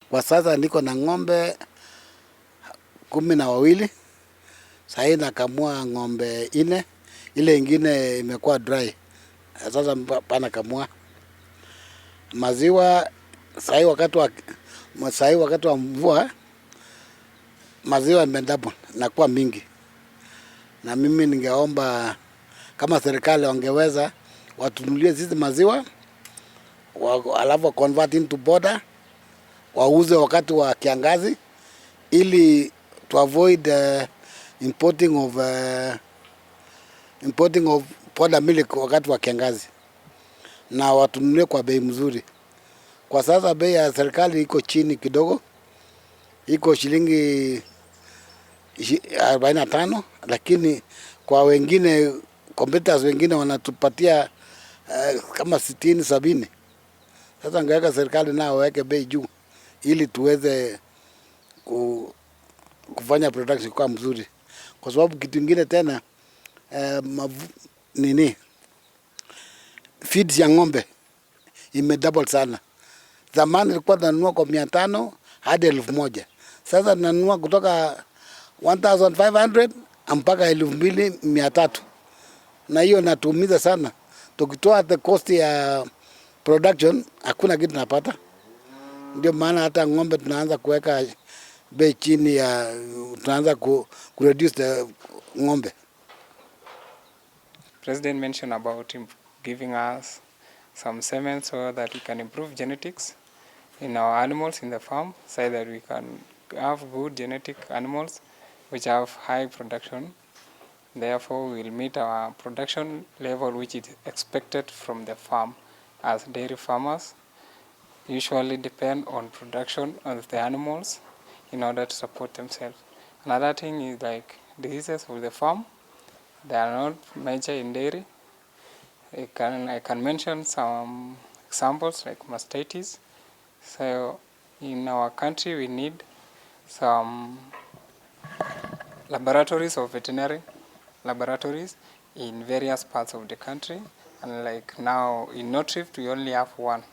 Kwa sasa niko na ng'ombe 12. Sasa nakamua ng'ombe 4, ile ingine imekuwa dry. Sasa pana kamua. Maziwa sasa wakati wa mvua maziwa imedouble na kuwa mingi. Na mimi ningeomba kama serikali wangeweza watunulie sisi maziwa alafu convert into border wauze wakati wa kiangazi ili to avoid importing of powder milk wakati wa kiangazi, na watunulie kwa bei mzuri. Kwa sasa bei ya serikali iko chini kidogo, iko shilingi 45, lakini kwa wengine competitors wengine wanatupatia kama 60-70. Sasa ngeweka serikali nao waweke bei juu ili tuweze kufanya production kwa mzuri, kwa sababu kitu kingine tena feeds ya ng'ombe imedouble sana. Zamani nilikuwa nanunua kwa 500 hadi 1000. Sasa nanunua kutoka 1500 mpaka 2300, na hiyo natumiza sana. Tukitoa the cost ya production hakuna kitu napata. Ndio maana hata ng'ombe tunaanza kuweka bei chini, tunaanza reduce the ng'ombe. President mentioned about giving us some semen so that we can improve genetics in our animals in the farm, so that we can have good genetic animals which have high production. Therefore, we will meet our production level which is expected from the farm, as dairy farmers usually depend on production of the animals in order to support themselves. Another thing is like diseases of the farm. They are not major in dairy. I can mention some examples like mastitis. So in our country we need some laboratories of veterinary laboratories in various parts of the country, and like now in North Rift we only have one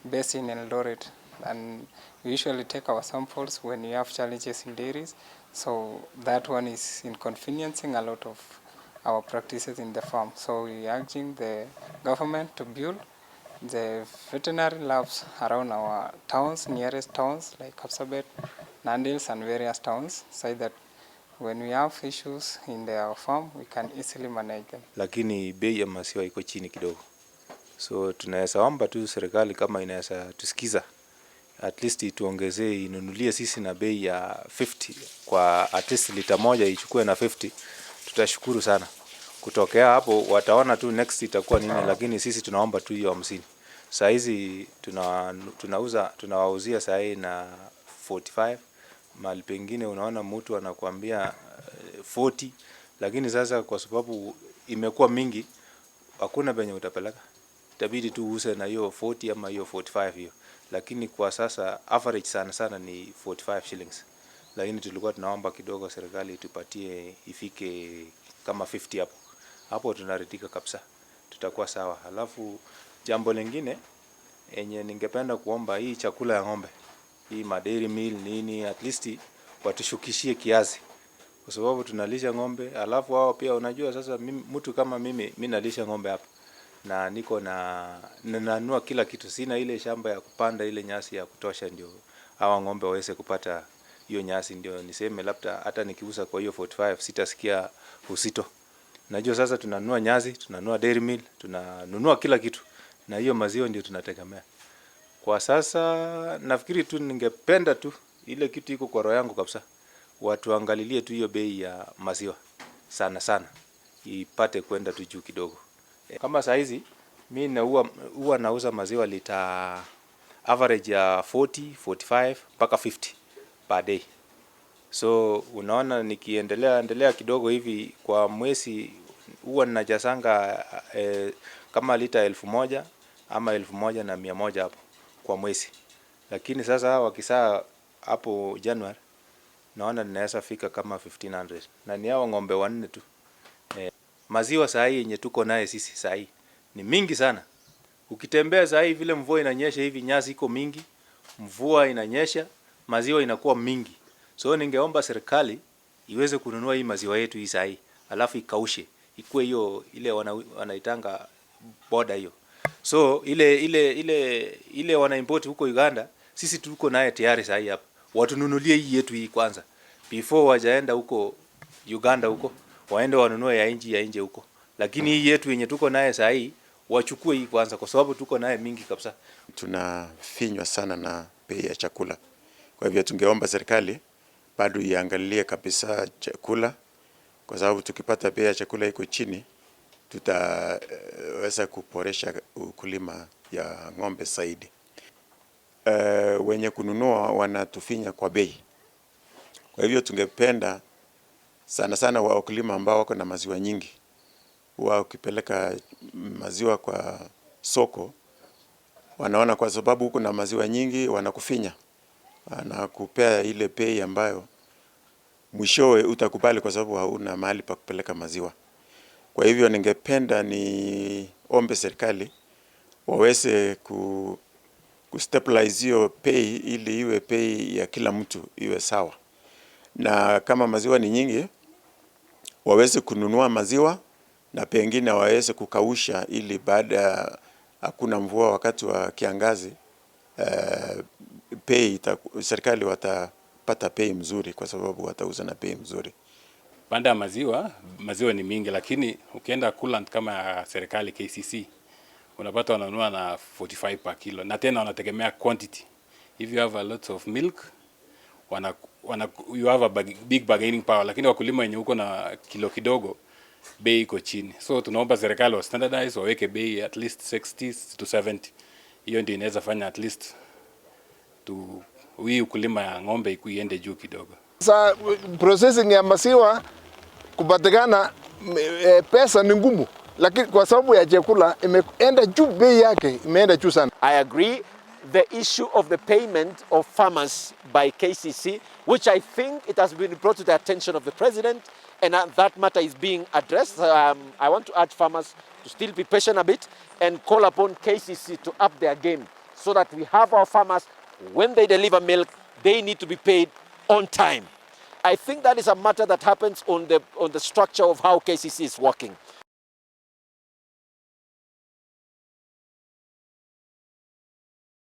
based in Eldoret, and we usually take our samples when we have challenges in dairies, so that one is inconveniencing a lot of our practices in the farm. So we are urging the government to build the veterinary labs around our towns, nearest towns like Kapsabet, Nandils and various towns, so that when we have issues in their farm we can easily manage them. Lakini bei ya maziwa iko chini kidogo, so tunaweza omba tu serikali kama inaweza tusikiza, at least ituongezee, inunulie sisi na bei ya 50 kwa at least lita moja ichukue na 50, tutashukuru sana. Kutokea hapo wataona tu next itakuwa nini, lakini sisi tunaomba tu hiyo 50. Saa hizi tunawauzia saa hii na 45, mahali pengine unaona mtu anakuambia 40, lakini sasa kwa sababu imekuwa mingi hakuna penye utapeleka, itabidi tu use na hiyo 40 ama hiyo 45 hiyo, lakini kwa sasa average sana ni 45 shillings. Lakini tulikuwa tunaomba kidogo serikali tupatie ifike kama 50 hapo tunaridhika kabisa, tutakuwa sawa. Halafu jambo lingine enye ningependa kuomba, hii chakula ya ng'ombe, hii dairy meal nini, at least watushukishie kiasi, kwa sababu tunalisha ng'ombe. Halafu wao pia unajua sasa mtu kama mimi nalisha ng'ombe hapa na niko nanunua kila kitu, sina ile shamba ya kupanda ile nyasi ya kutosha ndio hawa ng'ombe waweze kupata hiyo nyasi. Ndio niseme labda hata nikiuza kwa hiyo 45 sitasikia usito. Najua sasa tunanunua nyasi, tunanunua dairy meal, tunanunua kila kitu, na hiyo maziwa ndio tunategemea. Kwa sasa nafikiri tu ningependa tu ile kitu iko kwa roho yangu kabisa, watu angalilie tu hiyo bei ya maziwa sana ipate kwenda tu juu kidogo. Kama saa hizi mimi huwa nauza maziwa lita average ya 40, 45 mpaka 50 per day. So unaona nikiendelea kidogo hivi kwa mwezi huwa ninajazanga kama lita 1000 ama 1100 hapo kwa mwezi. Lakini sasa wakisaa hapo January naona ninaweza fika kama 1500, na ni hao ng'ombe 4 tu. Maziwa saa hii yenye tuko naye sisi saa hii ni mingi sana. Ukitembea saa hii vile mvua inanyesha hivi, nyasi iko mingi, mvua inanyesha, maziwa inakuwa mingi. So ningeomba serikali iweze kununua hii maziwa yetu hii sahi, alafu ikaushe, ikuwe hiyo ile wanaitanga boda hiyo. So ile wana import huko Uganda, sisi tuko naye tayari sahi hapa. Watununulie hii yetu hii kwanza before wajaenda huko Uganda huko, waende wanunue ya nje huko. Lakini hii yetu yenye tuko naye sahi wachukue hii kwanza, kwa sababu tuko naye mingi kabisa. Tunafinywa sana na bei ya chakula. Kwa hivyo tungeomba serikali bado iangalie kabisa chakula, kwa sababu tukipata bei ya chakula iko chini, tutaweza kuboresha ukulima ya ng'ombe zaidi. Wenye kununua wanatufinya kwa bei. Kwa hivyo tungependa sana wakulima ambao wako na maziwa nyingi, ukipeleka maziwa kwa soko, wanaona kwa sababu huko na maziwa nyingi wanakufinya na kupea ile bei ambayo mwishowe utakubali, kwa sababu hauna mahali pa kupeleka maziwa. Kwa hivyo ningependa niombe serikali waweze kustabilize hiyo bei ili iwe bei ya kila mtu iwe sawa. Na kama maziwa ni nyingi, waweze kununua maziwa na pengine waweze kukausha ili baada hakuna mvua wakati wa kiangazi, serikali watapata bei mzuri, kwa sababu watauza na bei mzuri. Pande ya maziwa ni mingi, lakini ukienda coolant kama serikali KCC unapata wananunua na 45 per kilo, na tena wanategemea quantity. If you have a lot of milk, you have a big bargaining power, lakini wakulima wenye uko na kilo kidogo bei iko chini. So tunaomba serikali wa standardize, waweke bei at least 60 to 70. Hiyo ndio inaweza fanya at least ukulima ya ng'ombe iende juu kidogo. Sasa processing ya maziwa kupatikana pesa ni ngumu, lakini kwa sababu ya chakula imeenda juu, bei yake imeenda juu sana. I agree the issue of the payment of farmers by KCC, which I think it has been brought to the attention of the president, and that matter is being addressed. I want to urge farmers to still be patient a bit and call upon KCC to up their game so that we have our farmers, when they deliver milk, they need to be paid on time. I think that is a matter that happens on the structure of how KCC is working.